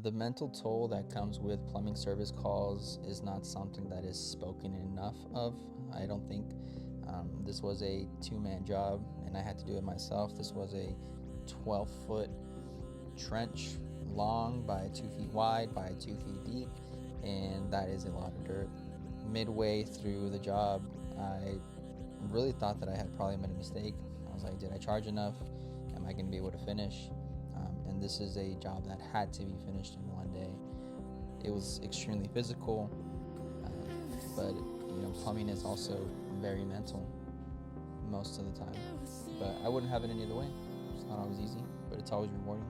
The mental toll that comes with plumbing service calls is not something that is spoken enough of. I don't think. This was a two-man job, and I had to do it myself. This was a 12-foot trench, long by 2 feet wide by 2 feet deep, and that is a lot of dirt. Midway through the job, I really thought that I had probably made a mistake. I was like, did I charge enough? Am I going to be able to finish? And this is a job that had to be finished in one day. It was extremely physical, but plumbing is also very mental most of the time. But I wouldn't have it any other way. It's not always easy, but it's always rewarding.